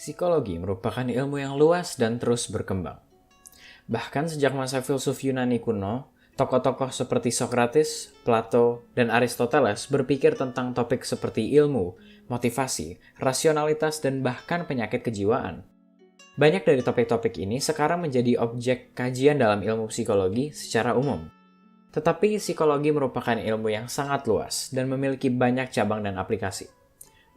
Psikologi merupakan ilmu yang luas dan terus berkembang. Bahkan sejak masa filsuf Yunani kuno, tokoh-tokoh seperti Socrates, Plato, dan Aristoteles berpikir tentang topik seperti ilmu, motivasi, rasionalitas, dan bahkan penyakit kejiwaan. Banyak dari topik-topik ini sekarang menjadi objek kajian dalam ilmu psikologi secara umum. Tetapi psikologi merupakan ilmu yang sangat luas dan memiliki banyak cabang dan aplikasi.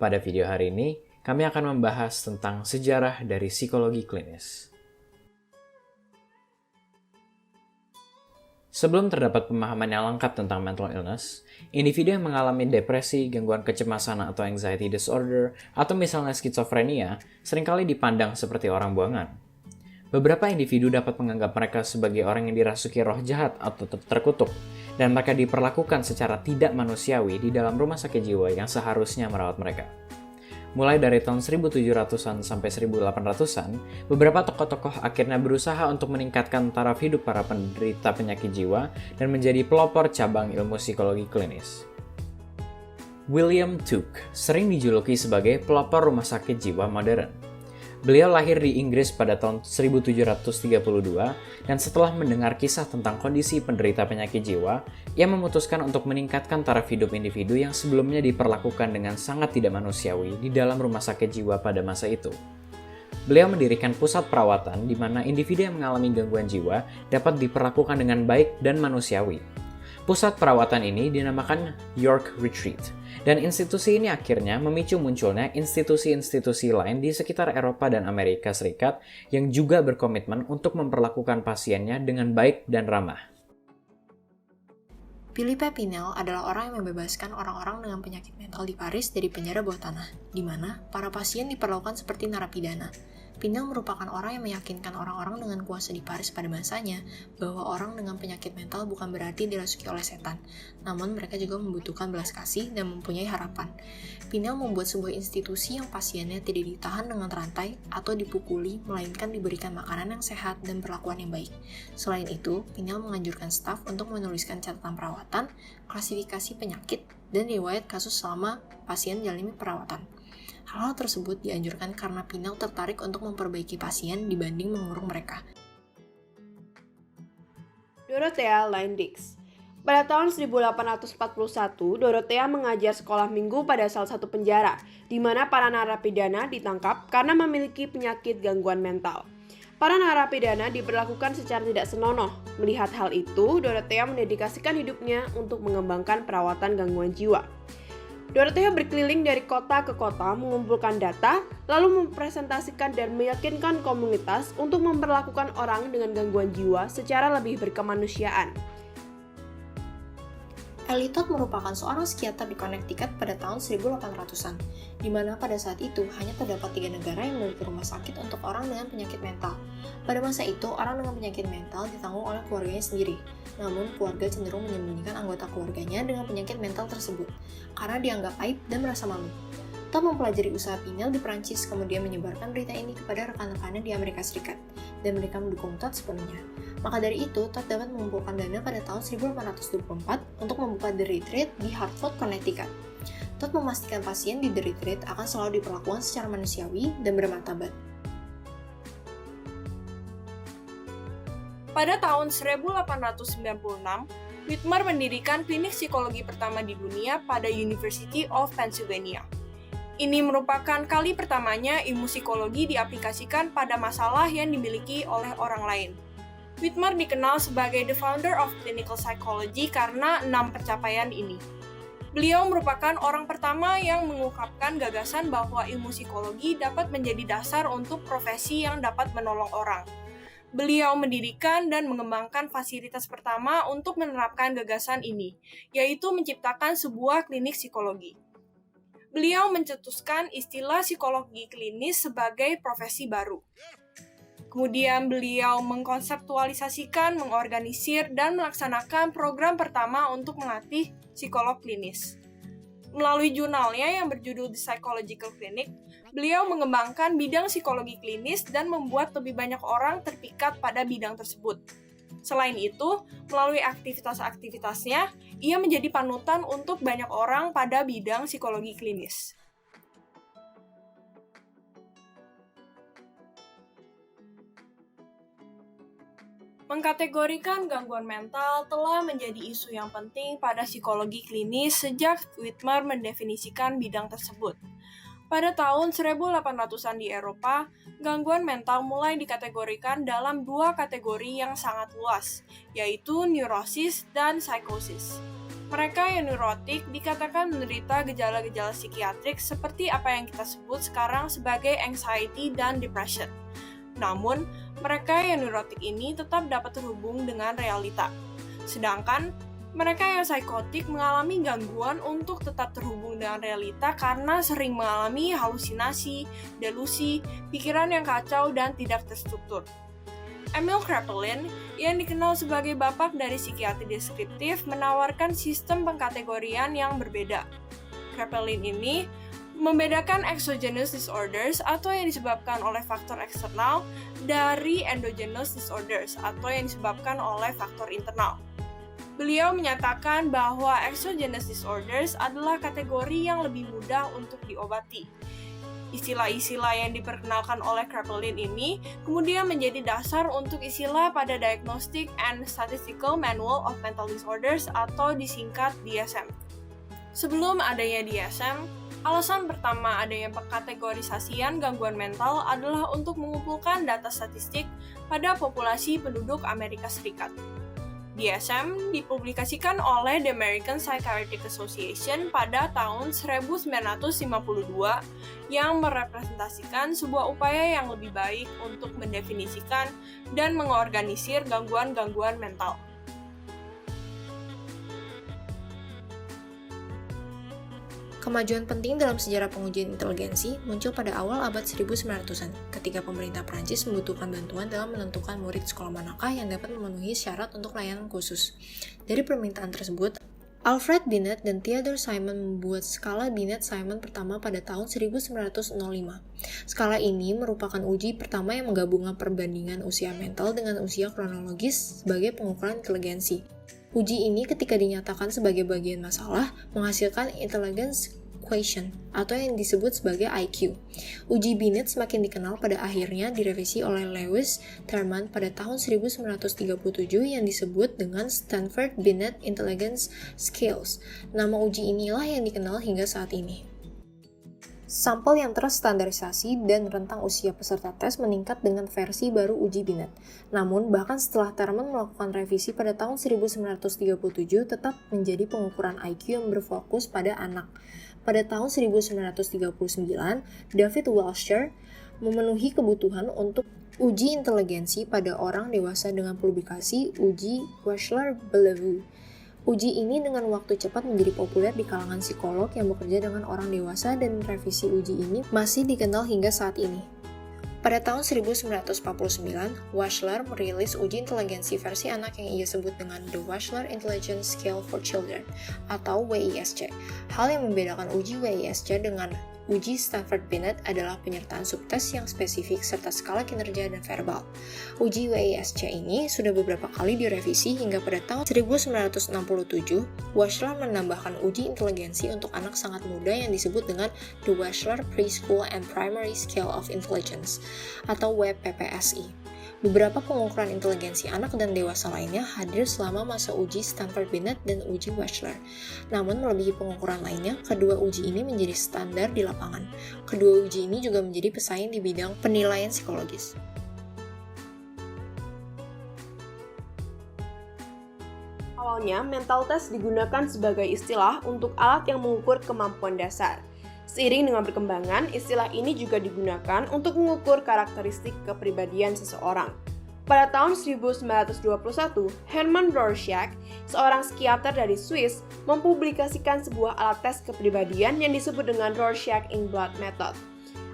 Pada video hari ini, kami akan membahas tentang sejarah dari psikologi klinis. Sebelum terdapat pemahaman yang lengkap tentang mental illness, individu yang mengalami depresi, gangguan kecemasan atau anxiety disorder, atau misalnya skizofrenia, seringkali dipandang seperti orang buangan. Beberapa individu dapat menganggap mereka sebagai orang yang dirasuki roh jahat atau terkutuk, dan mereka diperlakukan secara tidak manusiawi di dalam rumah sakit jiwa yang seharusnya merawat mereka. Mulai dari tahun 1700-an sampai 1800-an, beberapa tokoh-tokoh akhirnya berusaha untuk meningkatkan taraf hidup para penderita penyakit jiwa dan menjadi pelopor cabang ilmu psikologi klinis. William Tuke sering dijuluki sebagai pelopor rumah sakit jiwa modern. Beliau lahir di Inggris pada tahun 1732, dan setelah mendengar kisah tentang kondisi penderita penyakit jiwa, ia memutuskan untuk meningkatkan taraf hidup individu yang sebelumnya diperlakukan dengan sangat tidak manusiawi di dalam rumah sakit jiwa pada masa itu. Beliau mendirikan pusat perawatan di mana individu yang mengalami gangguan jiwa dapat diperlakukan dengan baik dan manusiawi. Pusat perawatan ini dinamakan York Retreat, dan institusi ini akhirnya memicu munculnya institusi-institusi lain di sekitar Eropa dan Amerika Serikat yang juga berkomitmen untuk memperlakukan pasiennya dengan baik dan ramah. Philippe Pinel adalah orang yang membebaskan orang-orang dengan penyakit mental di Paris dari penjara bawah tanah, di mana para pasien diperlakukan seperti narapidana. Pinel merupakan orang yang meyakinkan orang-orang dengan kuasa di Paris pada masanya bahwa orang dengan penyakit mental bukan berarti dirasuki oleh setan, namun mereka juga membutuhkan belas kasih dan mempunyai harapan. Pinel membuat sebuah institusi yang pasiennya tidak ditahan dengan rantai atau dipukuli, melainkan diberikan makanan yang sehat dan perlakuan yang baik. Selain itu, Pinel menganjurkan staf untuk menuliskan catatan perawatan, klasifikasi penyakit, dan riwayat kasus selama pasien jalani perawatan. Hal-hal tersebut dianjurkan karena Pinel tertarik untuk memperbaiki pasien dibanding mengurung mereka. Dorothea Lynn Dix. Pada tahun 1841, Dorothea mengajar sekolah minggu pada salah satu penjara, di mana para narapidana ditangkap karena memiliki penyakit gangguan mental. Para narapidana diperlakukan secara tidak senonoh. Melihat hal itu, Dorothea mendedikasikan hidupnya untuk mengembangkan perawatan gangguan jiwa. Dorothea berkeliling dari kota ke kota mengumpulkan data, lalu mempresentasikan dan meyakinkan komunitas untuk memperlakukan orang dengan gangguan jiwa secara lebih berkemanusiaan. Elliot merupakan seorang psikiater di Connecticut pada tahun 1800-an, di mana pada saat itu hanya terdapat 3 negara yang memiliki rumah sakit untuk orang dengan penyakit mental. Pada masa itu, orang dengan penyakit mental ditanggung oleh keluarganya sendiri, namun keluarga cenderung menyembunyikan anggota keluarganya dengan penyakit mental tersebut, karena dianggap aib dan merasa malu. Todd mempelajari usaha Pinel di Prancis, kemudian menyebarkan berita ini kepada rekan-rekannya di Amerika Serikat, dan mereka mendukung Todd sepenuhnya. Maka dari itu, Todd dapat mengumpulkan dana pada tahun 1824 untuk membuka The Retreat di Hartford, Connecticut. Todd memastikan pasien di The Retreat akan selalu diperlakukan secara manusiawi dan bermartabat. Pada tahun 1896, Whitmer mendirikan klinik psikologi pertama di dunia pada University of Pennsylvania. Ini merupakan kali pertamanya ilmu psikologi diaplikasikan pada masalah yang dimiliki oleh orang lain. Whitmer dikenal sebagai the founder of clinical psychology karena 6 pencapaian ini. Beliau merupakan orang pertama yang mengungkapkan gagasan bahwa ilmu psikologi dapat menjadi dasar untuk profesi yang dapat menolong orang. Beliau mendirikan dan mengembangkan fasilitas pertama untuk menerapkan gagasan ini, yaitu menciptakan sebuah klinik psikologi. Beliau mencetuskan istilah psikologi klinis sebagai profesi baru. Kemudian beliau mengkonseptualisasikan, mengorganisir, dan melaksanakan program pertama untuk melatih psikolog klinis. Melalui jurnalnya yang berjudul The Psychological Clinic, beliau mengembangkan bidang psikologi klinis dan membuat lebih banyak orang terpikat pada bidang tersebut. Selain itu, melalui aktivitas-aktivitasnya, ia menjadi panutan untuk banyak orang pada bidang psikologi klinis. Mengkategorikan gangguan mental telah menjadi isu yang penting pada psikologi klinis sejak Whitmer mendefinisikan bidang tersebut. Pada tahun 1800-an di Eropa, gangguan mental mulai dikategorikan dalam dua kategori yang sangat luas, yaitu neurosis dan psikosis. Mereka yang neurotik dikatakan menderita gejala-gejala psikiatrik seperti apa yang kita sebut sekarang sebagai anxiety dan depression. Namun, mereka yang neurotik ini tetap dapat terhubung dengan realita. Sedangkan, mereka yang psikotik mengalami gangguan untuk tetap terhubung dengan realita karena sering mengalami halusinasi, delusi, pikiran yang kacau dan tidak terstruktur. Emil Kraepelin, yang dikenal sebagai bapak dari psikiatri deskriptif, menawarkan sistem pengkategorian yang berbeda. Kraepelin ini membedakan exogenous disorders atau yang disebabkan oleh faktor eksternal dari endogenous disorders atau yang disebabkan oleh faktor internal. Beliau menyatakan bahwa exogenous disorders adalah kategori yang lebih mudah untuk diobati. Istilah-istilah yang diperkenalkan oleh Kraepelin ini kemudian menjadi dasar untuk istilah pada Diagnostic and Statistical Manual of Mental Disorders atau disingkat DSM. Sebelum adanya DSM, alasan pertama adanya pengkategorisasian gangguan mental adalah untuk mengumpulkan data statistik pada populasi penduduk Amerika Serikat. DSM dipublikasikan oleh The American Psychiatric Association pada tahun 1952 yang merepresentasikan sebuah upaya yang lebih baik untuk mendefinisikan dan mengorganisir gangguan-gangguan mental. Kemajuan penting dalam sejarah pengujian inteligensi muncul pada awal abad 1900-an, ketika pemerintah Prancis membutuhkan bantuan dalam menentukan murid sekolah manakah yang dapat memenuhi syarat untuk layanan khusus. Dari permintaan tersebut, Alfred Binet dan Theodore Simon membuat skala Binet-Simon pertama pada tahun 1905. Skala ini merupakan uji pertama yang menggabungkan perbandingan usia mental dengan usia kronologis sebagai pengukuran inteligensi. Uji ini ketika dinyatakan sebagai bagian masalah, menghasilkan intelligence quotient atau yang disebut sebagai IQ. Uji Binet semakin dikenal pada akhirnya direvisi oleh Lewis Terman pada tahun 1937 yang disebut dengan Stanford Binet Intelligence Scales. Nama uji inilah yang dikenal hingga saat ini. Sampel yang terstandarisasi dan rentang usia peserta tes meningkat dengan versi baru uji Binet. Namun, bahkan setelah Terman melakukan revisi pada tahun 1937, tetap menjadi pengukuran IQ yang berfokus pada anak. Pada tahun 1939, David Walsher memenuhi kebutuhan untuk uji inteligensi pada orang dewasa dengan publikasi uji Wechsler-Bellevue. Uji ini dengan waktu cepat menjadi populer di kalangan psikolog yang bekerja dengan orang dewasa dan revisi uji ini masih dikenal hingga saat ini. Pada tahun 1949, Wechsler merilis uji inteligensi versi anak yang ia sebut dengan The Wechsler Intelligence Scale for Children atau WISC. Hal yang membedakan uji WISC dengan uji Stanford Binet adalah penyertaan subtes yang spesifik serta skala kinerja dan verbal. Uji WISC ini sudah beberapa kali direvisi hingga pada tahun 1967, Wechsler menambahkan uji inteligensi untuk anak sangat muda yang disebut dengan The Wechsler Preschool and Primary Scale of Intelligence atau WPPSI. Beberapa pengukuran inteligensi anak dan dewasa lainnya hadir selama masa uji Stanford Binet dan uji Wechsler. Namun, melebihi pengukuran lainnya, kedua uji ini menjadi standar di lapangan. Kedua uji ini juga menjadi pesaing di bidang penilaian psikologis. Awalnya, mental test digunakan sebagai istilah untuk alat yang mengukur kemampuan dasar. Seiring dengan perkembangan, istilah ini juga digunakan untuk mengukur karakteristik kepribadian seseorang. Pada tahun 1921, Hermann Rorschach, seorang psikiater dari Swiss, mempublikasikan sebuah alat tes kepribadian yang disebut dengan Rorschach Inkblot Method.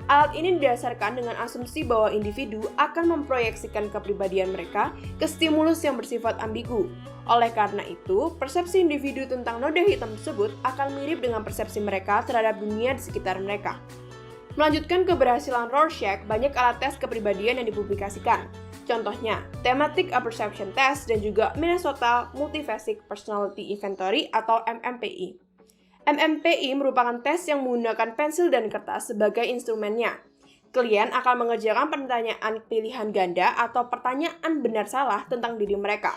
Alat ini didasarkan dengan asumsi bahwa individu akan memproyeksikan kepribadian mereka ke stimulus yang bersifat ambigu. Oleh karena itu, persepsi individu tentang noda hitam tersebut akan mirip dengan persepsi mereka terhadap dunia di sekitar mereka. Melanjutkan keberhasilan Rorschach, banyak alat tes kepribadian yang dipublikasikan. Contohnya, Thematic Apperception Test dan juga Minnesota Multiphasic Personality Inventory atau MMPI. MMPI merupakan tes yang menggunakan pensil dan kertas sebagai instrumennya. Klien akan mengerjakan pertanyaan pilihan ganda atau pertanyaan benar-salah tentang diri mereka.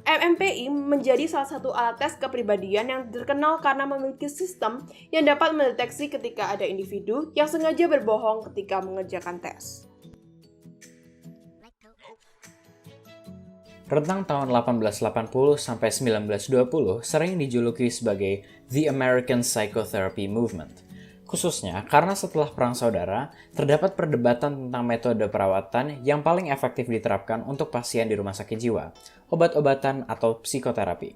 MMPI menjadi salah satu alat tes kepribadian yang terkenal karena memiliki sistem yang dapat mendeteksi ketika ada individu yang sengaja berbohong ketika mengerjakan tes. Rentang tahun 1880 sampai 1920 sering dijuluki sebagai The American Psychotherapy Movement. Khususnya karena setelah Perang Saudara, terdapat perdebatan tentang metode perawatan yang paling efektif diterapkan untuk pasien di rumah sakit jiwa, obat-obatan atau psikoterapi.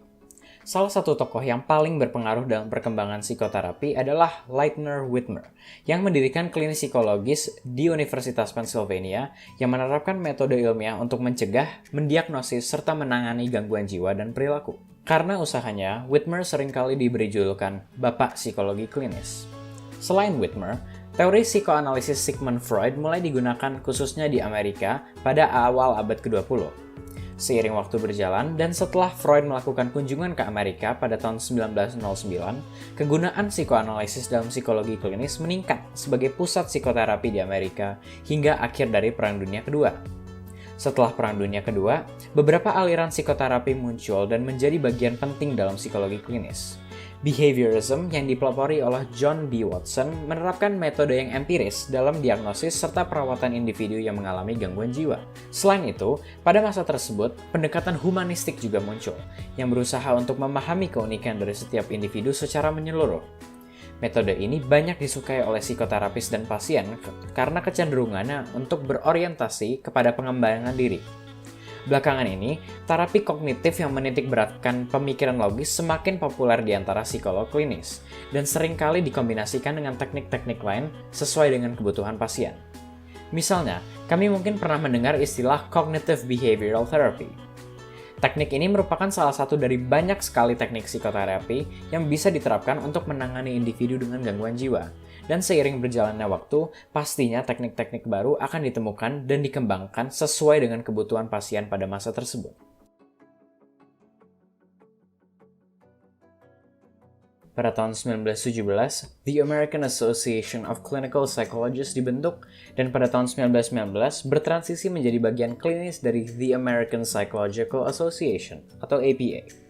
Salah satu tokoh yang paling berpengaruh dalam perkembangan psikoterapi adalah Lightner Whitmer, yang mendirikan klinik psikologis di Universitas Pennsylvania yang menerapkan metode ilmiah untuk mencegah, mendiagnosis, serta menangani gangguan jiwa dan perilaku. Karena usahanya, Whitmer seringkali diberi julukan Bapak Psikologi Klinis. Selain Whitmer, teori psikoanalisis Sigmund Freud mulai digunakan khususnya di Amerika pada awal abad ke-20. Seiring waktu berjalan dan setelah Freud melakukan kunjungan ke Amerika pada tahun 1909, kegunaan psikoanalisis dalam psikologi klinis meningkat sebagai pusat psikoterapi di Amerika hingga akhir dari Perang Dunia Kedua. Setelah Perang Dunia Kedua, beberapa aliran psikoterapi muncul dan menjadi bagian penting dalam psikologi klinis. Behaviorism yang dipelopori oleh John B. Watson menerapkan metode yang empiris dalam diagnosis serta perawatan individu yang mengalami gangguan jiwa. Selain itu, pada masa tersebut, pendekatan humanistik juga muncul, yang berusaha untuk memahami keunikan dari setiap individu secara menyeluruh. Metode ini banyak disukai oleh psikoterapis dan pasien karena kecenderungannya untuk berorientasi kepada pengembangan diri. Belakangan ini, terapi kognitif yang menitik beratkan pemikiran logis semakin populer di antara psikolog klinis, dan seringkali dikombinasikan dengan teknik-teknik lain sesuai dengan kebutuhan pasien. Misalnya, kami mungkin pernah mendengar istilah Cognitive Behavioral Therapy. Teknik ini merupakan salah satu dari banyak sekali teknik psikoterapi yang bisa diterapkan untuk menangani individu dengan gangguan jiwa. Dan seiring berjalannya waktu, pastinya teknik-teknik baru akan ditemukan dan dikembangkan sesuai dengan kebutuhan pasien pada masa tersebut. Pada tahun 1917, The American Association of Clinical Psychologists dibentuk, dan pada tahun 1919 bertransisi menjadi bagian klinis dari The American Psychological Association, atau APA.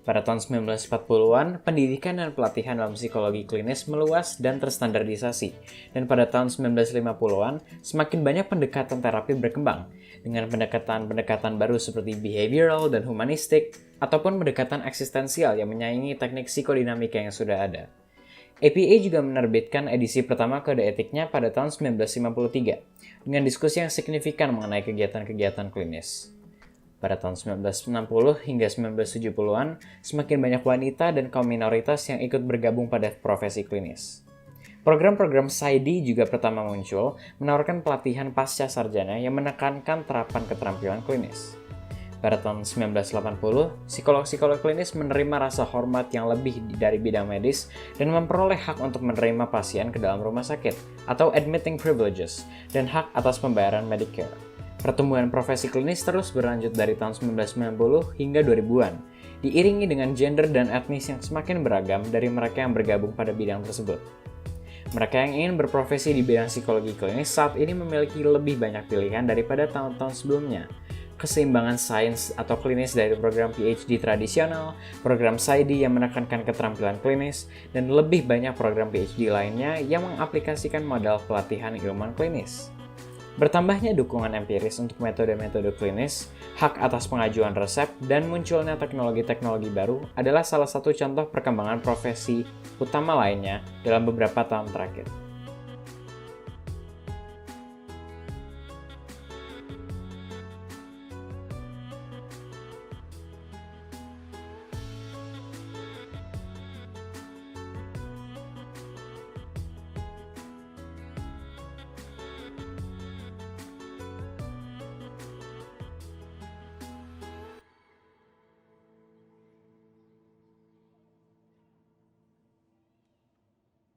Pada tahun 1940-an, pendidikan dan pelatihan dalam psikologi klinis meluas dan terstandarisasi, dan pada tahun 1950-an, semakin banyak pendekatan terapi berkembang, dengan pendekatan-pendekatan baru seperti behavioral dan humanistik, ataupun pendekatan eksistensial yang menyaingi teknik psikodinamika yang sudah ada. APA juga menerbitkan edisi pertama kode etiknya pada tahun 1953, dengan diskusi yang signifikan mengenai kegiatan-kegiatan klinis. Pada tahun 1960 hingga 1970-an, semakin banyak wanita dan kaum minoritas yang ikut bergabung pada profesi klinis. Program-program PsyD juga pertama muncul, menawarkan pelatihan pasca sarjana yang menekankan terapan keterampilan klinis. Pada tahun 1980, psikolog-psikolog klinis menerima rasa hormat yang lebih dari bidang medis dan memperoleh hak untuk menerima pasien ke dalam rumah sakit, atau admitting privileges, dan hak atas pembayaran Medicare. Pertumbuhan profesi klinis terus berlanjut dari tahun 1990 hingga 2000-an, diiringi dengan gender dan etnis yang semakin beragam dari mereka yang bergabung pada bidang tersebut. Mereka yang ingin berprofesi di bidang psikologi klinis saat ini memiliki lebih banyak pilihan daripada tahun-tahun sebelumnya. Keseimbangan sains atau klinis dari program PhD tradisional, program PsyD yang menekankan keterampilan klinis, dan lebih banyak program PhD lainnya yang mengaplikasikan modal pelatihan ilmuwan klinis. Bertambahnya dukungan empiris untuk metode-metode klinis, hak atas pengajuan resep, dan munculnya teknologi-teknologi baru adalah salah satu contoh perkembangan profesi utama lainnya dalam beberapa tahun terakhir.